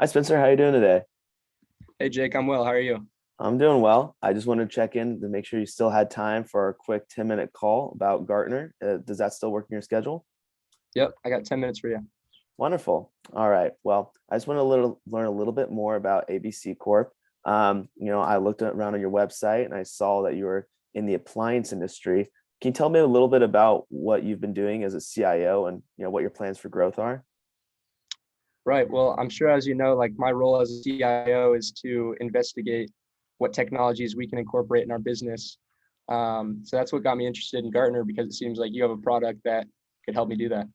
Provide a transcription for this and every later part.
Hi Spencer, how you doing today? Hey Jake, I'm well. How are you? I'm doing well. I just wanted to check in to make sure you still had time for a quick 10-minute call about Gartner. Does that still work in your schedule? Yep, I got 10 minutes for you. Wonderful. All right. Well, I just want to learn a little bit more about ABC Corp. I looked around on your website and I saw that you were in the appliance industry. Can you tell me a little bit about what you've been doing as a CIO and what your plans for growth are? Right. Well, I'm sure as you know, like my role as a CIO is to investigate what technologies we can incorporate in our business. So that's what got me interested in Gartner because it seems like you have a product that could help me do that.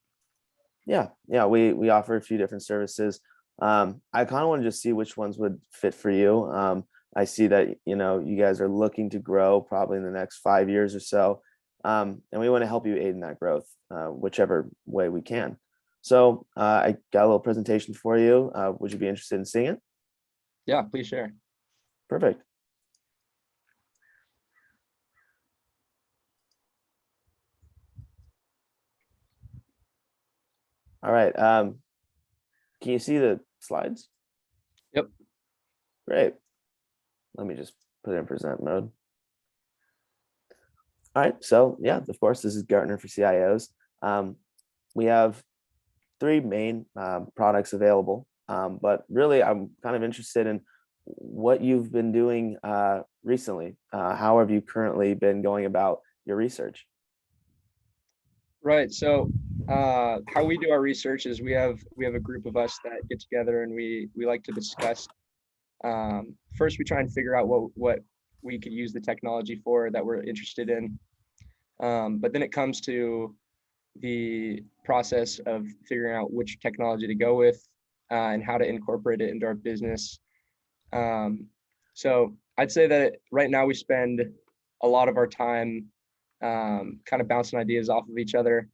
Yeah, we offer a few different services. I kind of want to just see which ones would fit for you. I see that you guys are looking to grow probably in the next 5 years or so, and we want to help you aid in that growth, whichever way we can. So I got a little presentation for you. Would you be interested in seeing it? Yeah, please share. Perfect. All right. Can you see the slides? Yep. Great. Let me just put it in present mode. All right, so yeah, of course, this is Gartner for CIOs. We have three main products available, but really, I'm kind of interested in what you've been doing recently. How have you currently been going about your research? Right. So how we do our research is we have a group of us that get together and we like to discuss. First, we try and figure out what we could use the technology for that we're interested in. But then it comes to the process of figuring out which technology to go with and how to incorporate it into our business. Um, so I'd say that right now we spend a lot of our time kind of bouncing ideas off of each other.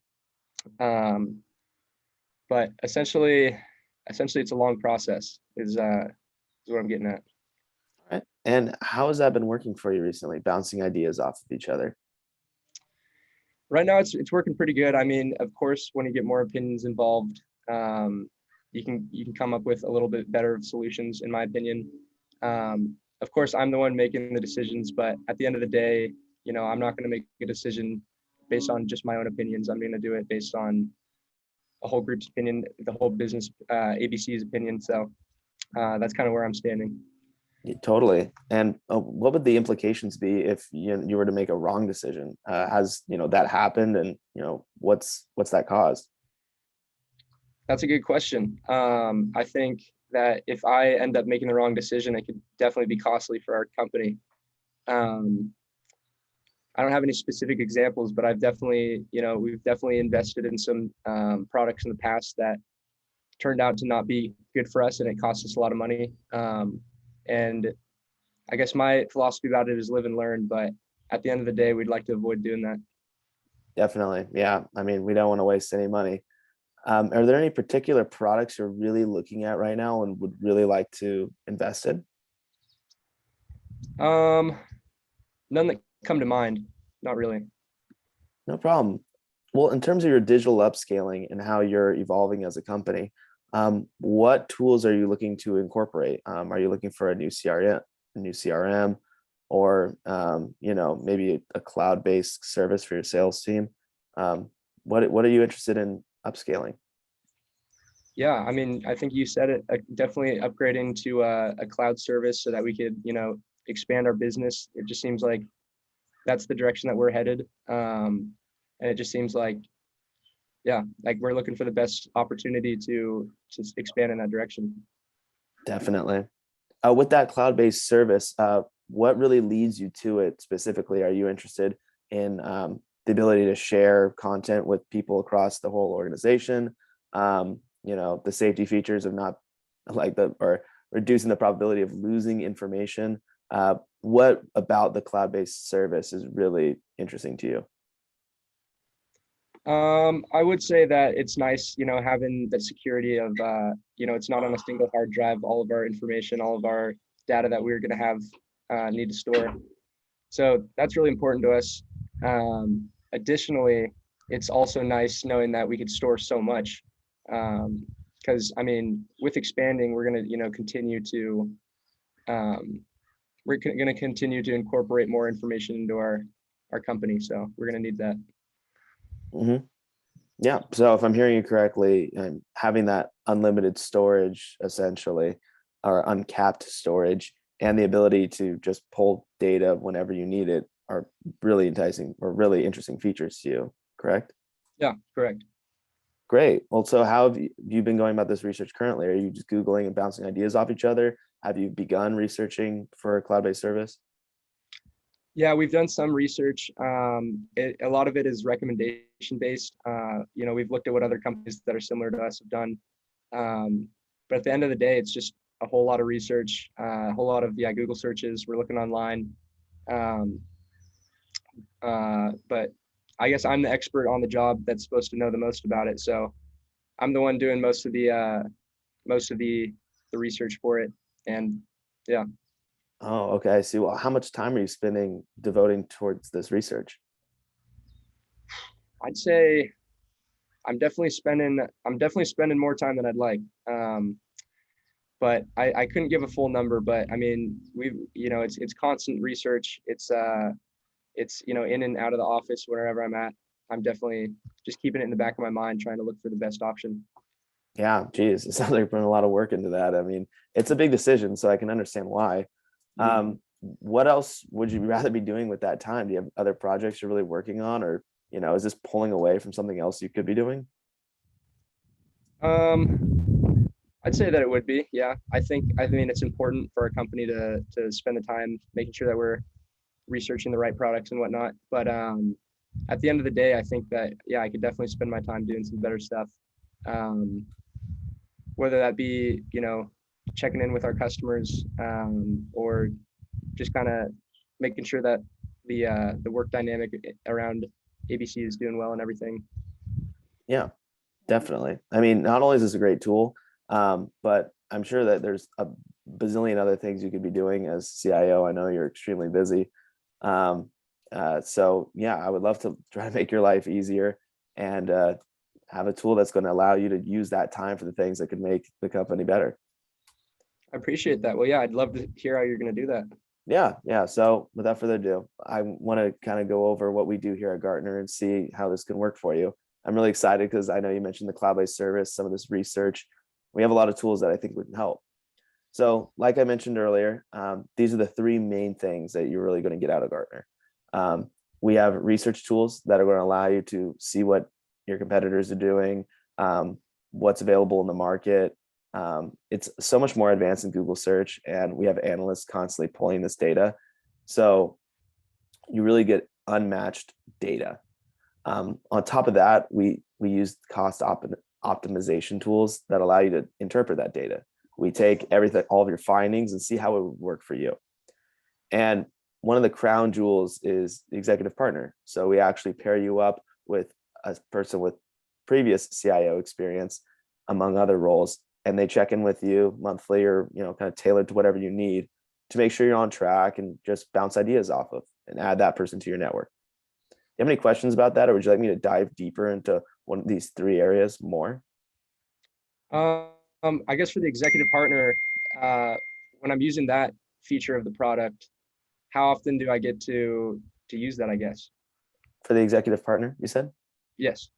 Um, but essentially it's a long process is what I'm getting at. All right, and how has that been working for you recently, bouncing ideas off of each other? Right now it's working pretty good. I mean, of course, when you get more opinions involved, um, you can come up with a little bit better solutions, in my opinion. Of course, I'm the one making the decisions, but at the end of the day, I'm not going to make a decision based on just my own opinions. I'm going to do it based on a whole group's opinion, the whole business, ABC's opinion. So that's kind of where I'm standing. Yeah, totally. And what would the implications be if you were to make a wrong decision? Has that happened, and what's that caused? That's a good question. I think that if I end up making the wrong decision, it could definitely be costly for our company. Um, I don't have any specific examples, but we've definitely invested in some products in the past that turned out to not be good for us, and it cost us a lot of money. And I guess my philosophy about it is live and learn, but at the end of the day, we'd like to avoid doing that. Definitely. Yeah. I mean, we don't want to waste any money. Are there any particular products you're really looking at right now and would really like to invest in? Um, None that come to mind. Not really. No problem. Well, in terms of your digital upscaling and how you're evolving as a company, what tools are you looking to incorporate? Are you looking for a new CRM, or maybe a cloud-based service for your sales team? What are you interested in upscaling? Yeah, I mean, I think you said it. Definitely upgrading to a cloud service so that we could, expand our business. It just seems like that's the direction that we're headed. And it just seems like, yeah, like we're looking for the best opportunity to expand in that direction. Definitely. With that cloud-based service, what really leads you to it specifically? Are you interested in the ability to share content with people across the whole organization? The safety features of not or reducing the probability of losing information. What about the cloud-based service is really interesting to you? I would say that it's nice, having the security of, it's not on a single hard drive, all of our information, all of our data that we're going to have need to store. So that's really important to us. Additionally, it's also nice knowing that we could store so much. Um, because I mean, with expanding, we're gonna, you know, continue to um, going to continue to incorporate more information into our company. So we're going to need that. Hmm. Yeah. So if I'm hearing you correctly, having that unlimited storage essentially, or uncapped storage, and the ability to just pull data whenever you need it are really enticing or really interesting features to you, correct? Yeah, correct. Great. Well, so how have you been going about this research currently? Are you just Googling and bouncing ideas off each other? Have you begun researching for a cloud-based service? Yeah, we've done some research. A lot of it is recommendation based. You know, we've looked at what other companies that are similar to us have done. But at the end of the day, it's just a whole lot of research, a whole lot of, yeah, Google searches. We're looking online. Um, but I guess I'm the expert on the job that's supposed to know the most about it. So I'm the one doing most of the research for it. And yeah, Oh, okay. I see. Well, how much time are you spending devoting towards this research? I'd say I'm definitely spending more time than I'd like. But I couldn't give a full number, but I mean, you know, it's constant research. It's, you know, in and out of the office, wherever I'm at. I'm definitely just keeping it in the back of my mind, trying to look for the best option. Yeah, geez, it sounds like you're putting a lot of work into that. I mean, it's a big decision, so I can understand why. Mhm. What else would you rather be doing with that time? Do you have other projects you're really working on, or is this pulling away from something else you could be doing? I'd say that it would be, yeah. I mean, it's important for a company to spend the time making sure that we're researching the right products and whatnot. But at the end of the day, I think that, yeah, I could definitely spend my time doing some better stuff. Um, whether that be, you know, checking in with our customers, or just kind of making sure that the work dynamic around ABC is doing well and everything. Yeah, definitely. I mean, not only is this a great tool, but I'm sure that there's a bazillion other things you could be doing as CIO. I know you're extremely busy. Um, so yeah, I would love to try to make your life easier and have a tool that's going to allow you to use that time for the things that could make the company better. I appreciate that. Well, yeah, I'd love to hear how you're going to do that. Yeah, yeah. So without further ado, I want to kind of go over what we do here at Gartner and see how this can work for you. I'm really excited because I know you mentioned the cloud-based service, some of this research. We have a lot of tools that I think would help. So, like I mentioned earlier, these are the three main things that you're really going to get out of Gartner. Um, we have research tools that are going to allow you to see what your competitors are doing, what's available in the market. It's so much more advanced than Google search, and we have analysts constantly pulling this data. So you really get unmatched data. On top of that, we use optimization tools that allow you to interpret that data. We take everything, all of your findings, and see how it would work for you. And one of the crown jewels is the executive partner. So we actually pair you up with a person with previous CIO experience, among other roles, and they check in with you monthly or kind of tailored to whatever you need to make sure you're on track and just bounce ideas off of and add that person to your network. Do you have any questions about that, or would you like me to dive deeper into one of these three areas more? I guess for the executive partner, uh, when I'm using that feature of the product, how often do I get to use that, I guess? For the executive partner, you said? Yes.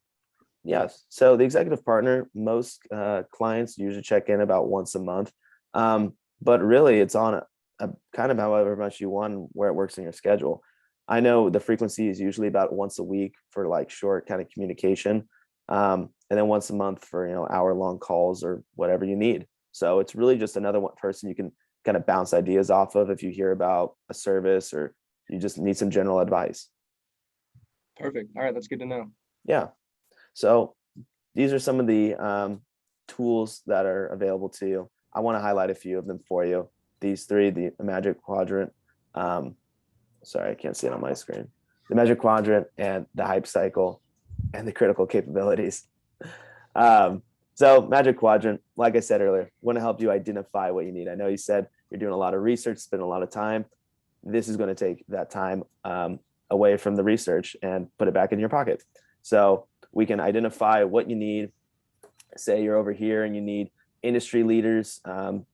Yes. So the executive partner, most clients usually check in about once a month. But really, it's on a kind of however much you want, where it works in your schedule. I know the frequency is usually about once a week for like short kind of communication, and then once a month for hour-long calls or whatever you need. So it's really just another one person you can kind of bounce ideas off of if you hear about a service or you just need some general advice. Perfect. All right, that's good to know. Yeah. So these are some of the tools that are available to you. I want to highlight a few of them for you. These three, the Magic Quadrant. Um, sorry, I can't see it on my screen. The Magic Quadrant and the Hype Cycle and the critical capabilities. Um, so Magic Quadrant, like I said earlier, want to help you identify what you need. I know you said you're doing a lot of research, spending a lot of time. This is going to take that time away from the research and put it back in your pocket. So we can identify what you need say you're over here and you need industry leaders, boom,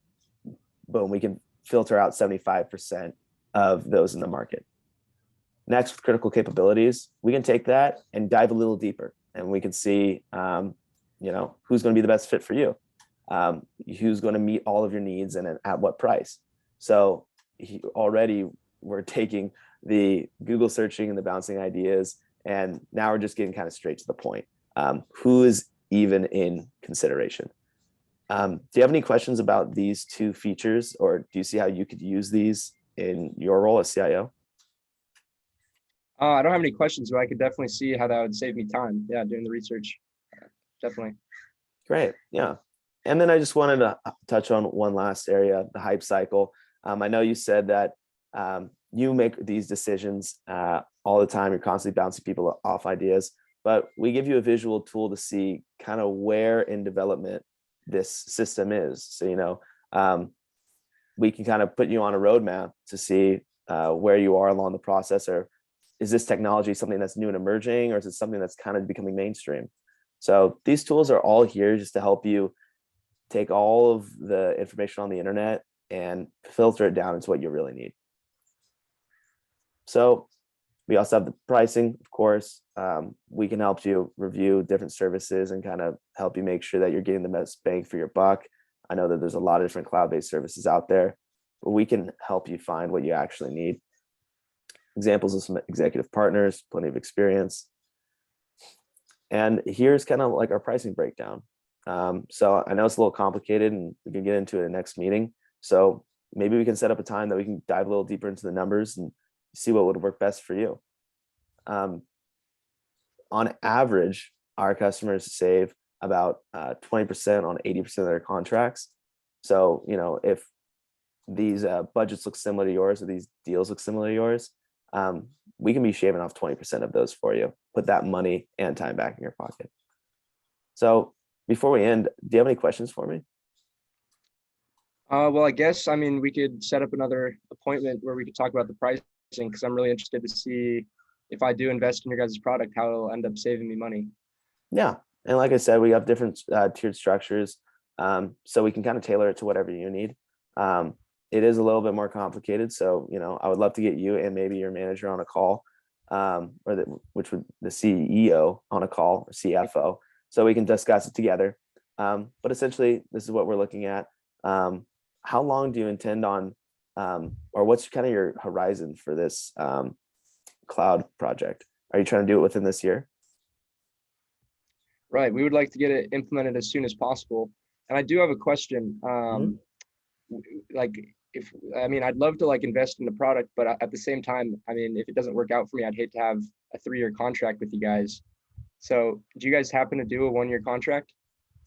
we can filter out 75% of those in the market. Next, with critical capabilities, we can take that and dive a little deeper, and we can see, who's going to be the best fit for you, who's going to meet all of your needs and at what price. So already we're taking the Google searching and the bouncing ideas, and now we're just getting kind of straight to the point. Who is even in consideration? Do you have any questions about these two features, or do you see how you could use these in your role as CIO? I don't have any questions, but I could definitely see how that would save me time. Yeah, doing the research. Definitely. Great. Yeah. And then I just wanted to touch on one last area, the hype cycle. I know you said that you make these decisions all the time. You're constantly bouncing people off ideas, but we give you a visual tool to see kind of where in development this system is. So, we can kind of put you on a roadmap to see where you are along the process, or is this technology something that's new and emerging, or is it something that's kind of becoming mainstream? So these tools are all here just to help you take all of the information on the internet and filter it down into what you really need. So we also have the pricing, of course. We can help you review different services and kind of help you make sure that you're getting the best bang for your buck. I know that there's a lot of different cloud-based services out there, but we can help you find what you actually need. Examples of some executive partners, plenty of experience. And here's kind of like our pricing breakdown. So I know it's a little complicated and we can get into it in the next meeting. So maybe we can set up a time that we can dive a little deeper into the numbers and see what would work best for you. On average, our customers save about 20% on 80% of their contracts. So, if these budgets look similar to yours, or these deals look similar to yours, we can be shaving off 20% of those for you, put that money and time back in your pocket. So before we end, do you have any questions for me? Well, I guess, we could set up another appointment where we could talk about the pricing, because I'm really interested to see if I do invest in your guys' product, how it'll end up saving me money. Yeah. And like I said, we have different tiered structures. So we can kind of tailor it to whatever you need. It is a little bit more complicated. So, I would love to get you and maybe your manager on a call, the CEO on a call, or CFO, so we can discuss it together. But essentially, this is what we're looking at. How long do you intend on, or what's kind of your horizon for this cloud project? Are you trying to do it within this year? Right. We would like to get it implemented as soon as possible. And I do have a question. Like, I'd love to invest in the product, but at the same time, if it doesn't work out for me, I'd hate to have a 3-year contract with you guys. So do you guys happen to do a 1-year contract?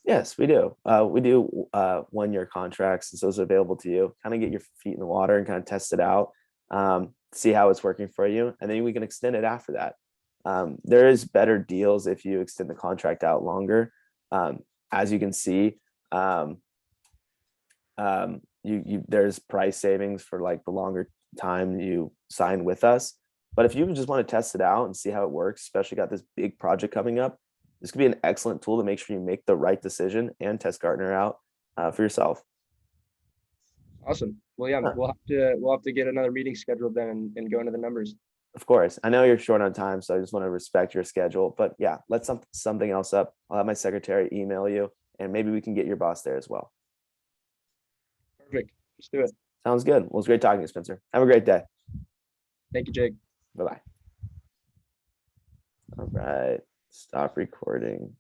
Yes, we do. We do 1-year contracts, and so those are available to you. Kind of get your feet in the water and kind of test it out, see how it's working for you, and then we can extend it after that. There is better deals if you extend the contract out longer. As you can see, there's price savings for the longer time you sign with us. But if you just want to test it out and see how it works, especially got this big project coming up, this could be an excellent tool to make sure you make the right decision and test Gartner out for yourself. Awesome. Well, yeah, we'll have to get another meeting scheduled then and go into the numbers. Of course, I know you're short on time, so I just want to respect your schedule. But yeah, let's something else up. I'll have my secretary email you, and maybe we can get your boss there as well. Perfect. Let's do it. Sounds good. Well, it's great talking to you, Spencer. Have a great day. Thank you, Jake. Bye-bye. All right. Stop recording.